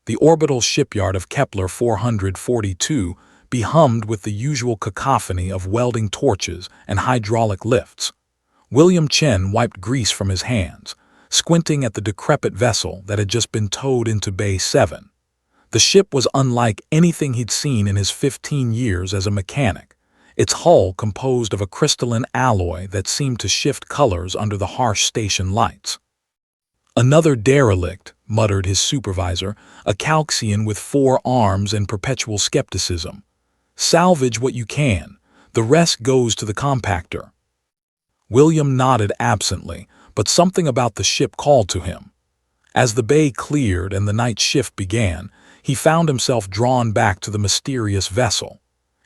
the orbital shipyard of Kepler 442 hummed with the usual cacophony of welding torches and hydraulic lifts. William Chen wiped grease from his hands, squinting at the decrepit vessel that had just been towed into Bay 7. The ship was unlike anything he'd seen in his 15 years as a mechanic, its hull composed of a crystalline alloy that seemed to shift colors under the harsh station lights. "Another derelict," muttered his supervisor, a Calxian with 4 arms and perpetual skepticism. "Salvage what you can. The rest goes to the compactor." William nodded absently, but something about the ship called to him. As the bay cleared and the night shift began, he found himself drawn back to the mysterious vessel.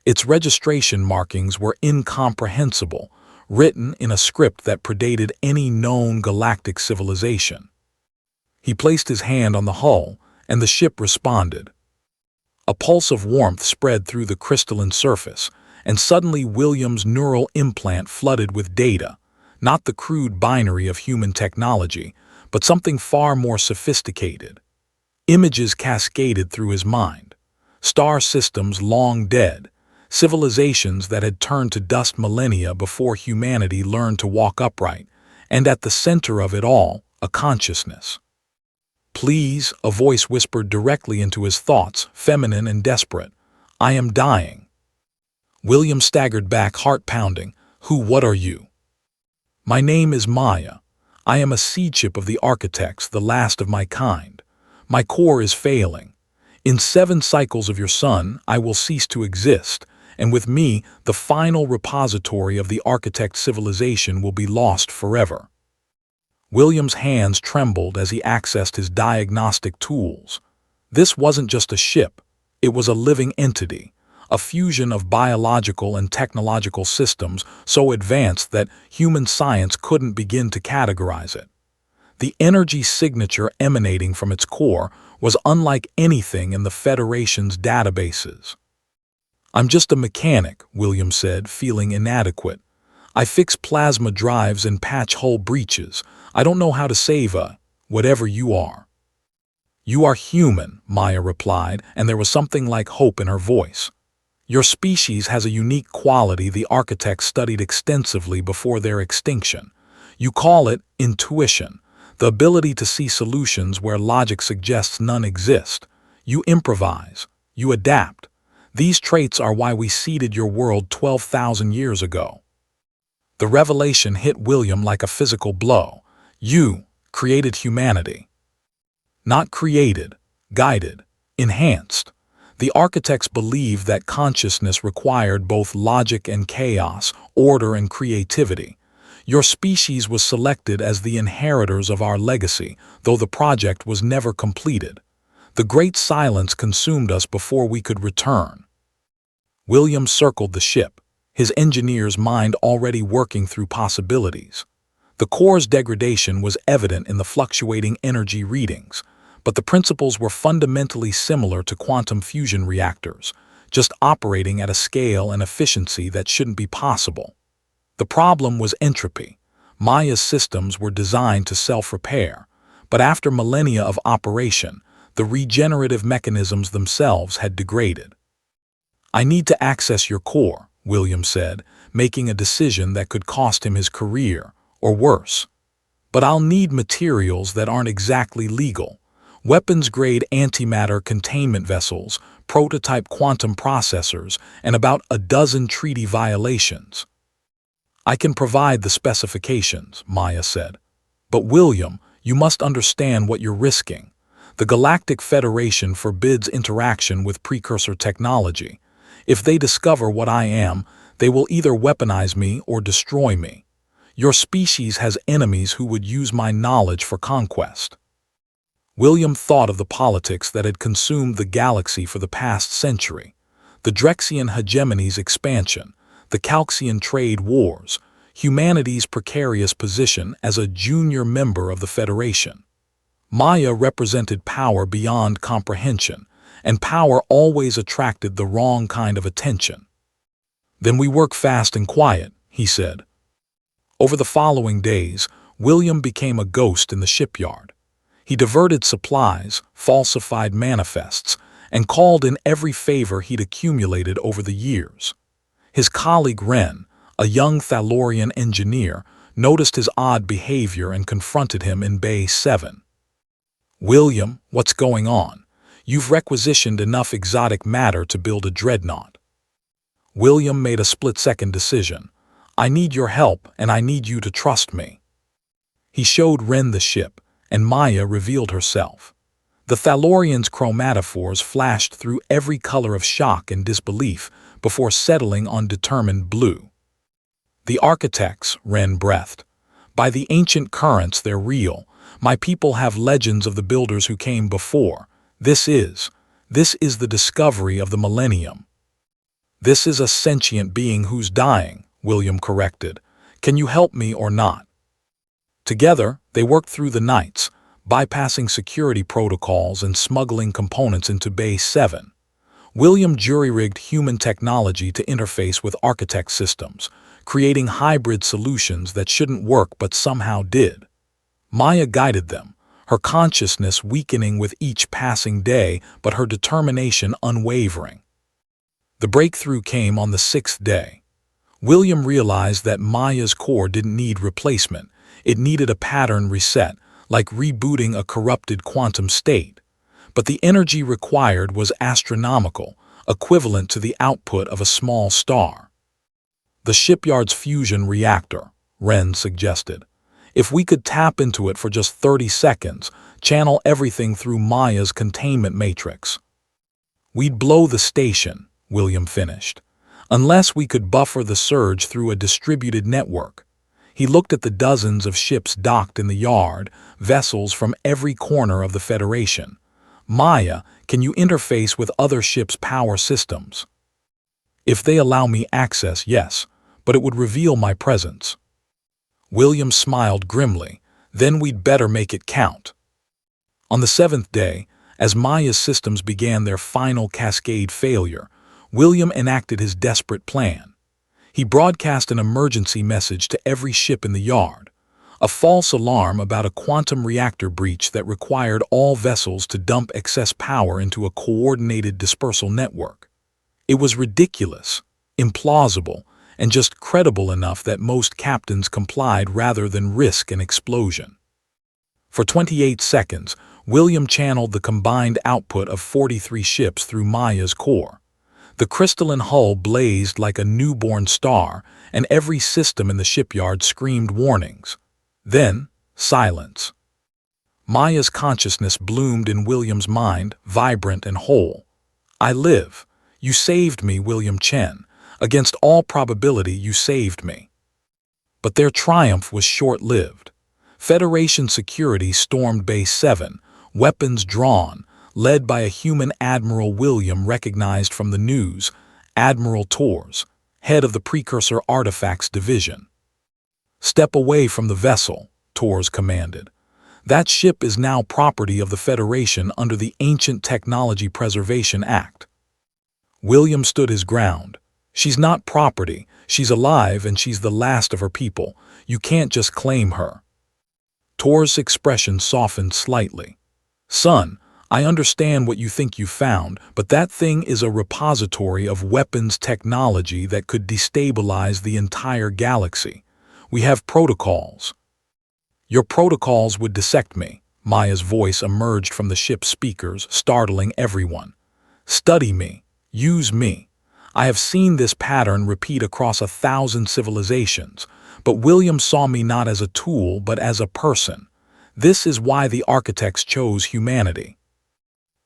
Its registration markings were incomprehensible, written in a script that predated any known galactic civilization. He placed his hand on the hull, and the ship responded. A pulse of warmth spread through the crystalline surface, and suddenly William's neural implant flooded with data, not the crude binary of human technology, but something far more sophisticated. Images cascaded through his mind. Star systems long dead, civilizations that had turned to dust millennia before humanity learned to walk upright, and at the center of it all, a consciousness. "Please," a voice whispered directly into his thoughts, feminine and desperate. "I am dying." William staggered back, heart pounding. What are you?" "My name is Maya. I am a seed chip of the architects, the last of my kind. My core is failing. In 7 cycles of your sun, I will cease to exist, and with me, the final repository of the architect civilization will be lost forever." William's hands trembled as he accessed his diagnostic tools. This wasn't just a ship. It was a living entity, a fusion of biological and technological systems so advanced that human science couldn't begin to categorize it. The energy signature emanating from its core was unlike anything in the Federation's databases. "I'm just a mechanic," William said, feeling inadequate. "I fix plasma drives and patch hull breaches. I don't know how to save whatever you are." "You are human," Maya replied, and there was something like hope in her voice. "Your species has a unique quality the architects studied extensively before their extinction. You call it intuition, the ability to see solutions where logic suggests none exist. You improvise. You adapt. These traits are why we seeded your world 12,000 years ago." The revelation hit William like a physical blow. You created humanity. Not created, guided, enhanced. The architects believed that consciousness required both logic and chaos, order and creativity. Your species was selected as the inheritors of our legacy, though the project was never completed. The great silence consumed us before we could return. William circled the ship, his engineer's mind already working through possibilities. The core's degradation was evident in the fluctuating energy readings, but the principles were fundamentally similar to quantum fusion reactors, just operating at a scale and efficiency that shouldn't be possible. The problem was entropy. Maya's systems were designed to self-repair, but after millennia of operation, the regenerative mechanisms themselves had degraded. "I need to access your core," William said, making a decision that could cost him his career, or worse. "But I'll need materials that aren't exactly legal. Weapons-grade antimatter containment vessels, prototype quantum processors, and about a dozen treaty violations." "I can provide the specifications," Maya said. "But William, you must understand what you're risking. The Galactic Federation forbids interaction with precursor technology. If they discover what I am, they will either weaponize me or destroy me. Your species has enemies who would use my knowledge for conquest." William thought of the politics that had consumed the galaxy for the past century. The Drexian hegemony's expansion, the Calxian trade wars, humanity's precarious position as a junior member of the Federation. Maya represented power beyond comprehension, and power always attracted the wrong kind of attention. "Then we work fast and quiet," he said. Over the following days, William became a ghost in the shipyard. He diverted supplies, falsified manifests, and called in every favor he'd accumulated over the years. His colleague Wren, a young Thalorian engineer, noticed his odd behavior and confronted him in Bay 7. "William, what's going on? You've requisitioned enough exotic matter to build a dreadnought." William made a split-second decision. "I need your help, and I need you to trust me." He showed Wren the ship, and Maya revealed herself. The Thalorian's chromatophores flashed through every color of shock and disbelief before settling on determined blue. "The architects," Wren breathed. "By the ancient currents, they're real. My people have legends of the builders who came before. This is the discovery of the millennium." "This is a sentient being who's dying," William corrected. "Can you help me or not?" Together, they worked through the nights, bypassing security protocols and smuggling components into Bay 7. William jury-rigged human technology to interface with architect systems, creating hybrid solutions that shouldn't work but somehow did. Maya guided them, her consciousness weakening with each passing day, but her determination unwavering. The breakthrough came on the 6th day. William realized that Maya's core didn't need replacement. It needed a pattern reset, like rebooting a corrupted quantum state. But the energy required was astronomical, equivalent to the output of a small star. "The shipyard's fusion reactor," Wren suggested. "If we could tap into it for just 30 seconds, channel everything through Maya's containment matrix." "We'd blow the station," William finished, "unless we could buffer the surge through a distributed network." He looked at the dozens of ships docked in the yard, vessels from every corner of the Federation. "Maya, can you interface with other ships' power systems?" "If they allow me access, yes, but it would reveal my presence." William smiled grimly. "Then we'd better make it count." On the 7th day, as Maya's systems began their final cascade failure, William enacted his desperate plan. He broadcast an emergency message to every ship in the yard, a false alarm about a quantum reactor breach that required all vessels to dump excess power into a coordinated dispersal network. It was ridiculous, implausible, and just credible enough that most captains complied rather than risk an explosion. For 28 seconds, William channeled the combined output of 43 ships through Maya's core. The crystalline hull blazed like a newborn star, and every system in the shipyard screamed warnings. Then, silence. Maya's consciousness bloomed in William's mind, vibrant and whole. "I live. You saved me, William Chen. Against all probability, you saved me." But their triumph was short-lived. Federation security stormed Bay 7, weapons drawn, led by a human Admiral William recognized from the news, Admiral Tors, head of the Precursor Artifacts Division. "Step away from the vessel," Tors commanded. "That ship is now property of the Federation under the Ancient Technology Preservation Act." William stood his ground. "She's not property. She's alive and she's the last of her people. You can't just claim her." Tors' expression softened slightly. "Son, I understand what you think you found, but that thing is a repository of weapons technology that could destabilize the entire galaxy. We have protocols." "Your protocols would dissect me." Maya's voice emerged from the ship's speakers, startling everyone. "Study me. Use me. I have seen this pattern repeat across 1,000 civilizations, but William saw me not as a tool but as a person. This is why the architects chose humanity."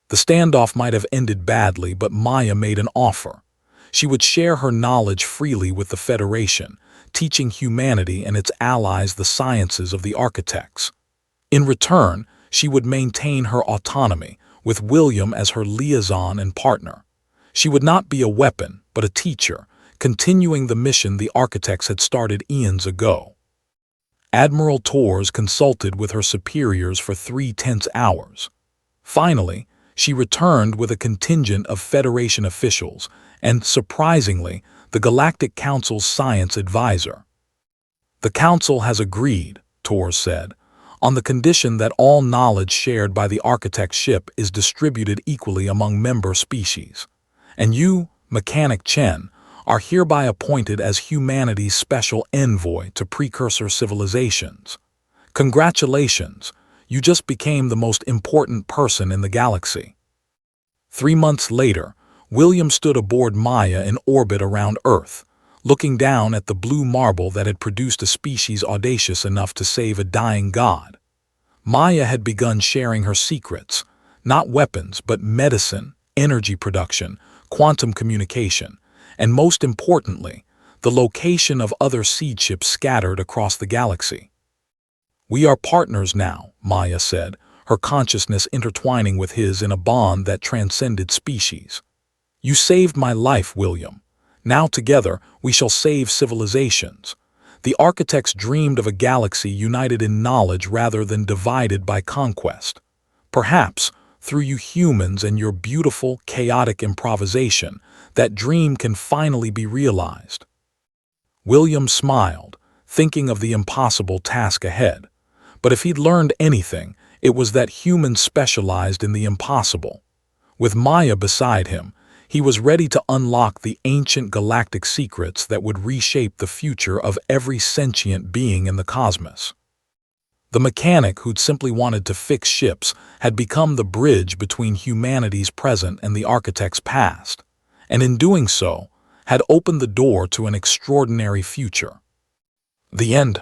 The standoff might have ended badly, but Maya made an offer. She would share her knowledge freely with the Federation, teaching humanity and its allies the sciences of the architects. In return, she would maintain her autonomy, with William as her liaison and partner. She would not be a weapon, but a teacher, continuing the mission the architects had started eons ago. Admiral Tors consulted with her superiors for 3 tense hours. Finally, she returned with a contingent of Federation officials and, surprisingly, the Galactic Council's science advisor. "The Council has agreed," Tors said. on the condition that all knowledge shared by the architect's ship is distributed equally among member species. And you, Mechanic Chen, are hereby appointed as humanity's special envoy to precursor civilizations. Congratulations, you just became the most important person in the galaxy. 3 months later, William stood aboard Maya in orbit around Earth, looking down at the blue marble that had produced a species audacious enough to save a dying god. Maya had begun sharing her secrets, not weapons, but medicine, energy production, quantum communication, and most importantly, the location of other seed ships scattered across the galaxy. "We are partners now," Maya said, her consciousness intertwining with his in a bond that transcended species. "You saved my life, William. Now together we shall save civilizations." The architects dreamed of a galaxy united in knowledge rather than divided by conquest. Perhaps, through you humans and your beautiful, chaotic improvisation, that dream can finally be realized. William smiled, thinking of the impossible task ahead. But if he'd learned anything, it was that humans specialized in the impossible. With Maya beside him, he was ready to unlock the ancient galactic secrets that would reshape the future of every sentient being in the cosmos. The mechanic who'd simply wanted to fix ships had become the bridge between humanity's present and the architect's past, and in doing so, had opened the door to an extraordinary future. The end.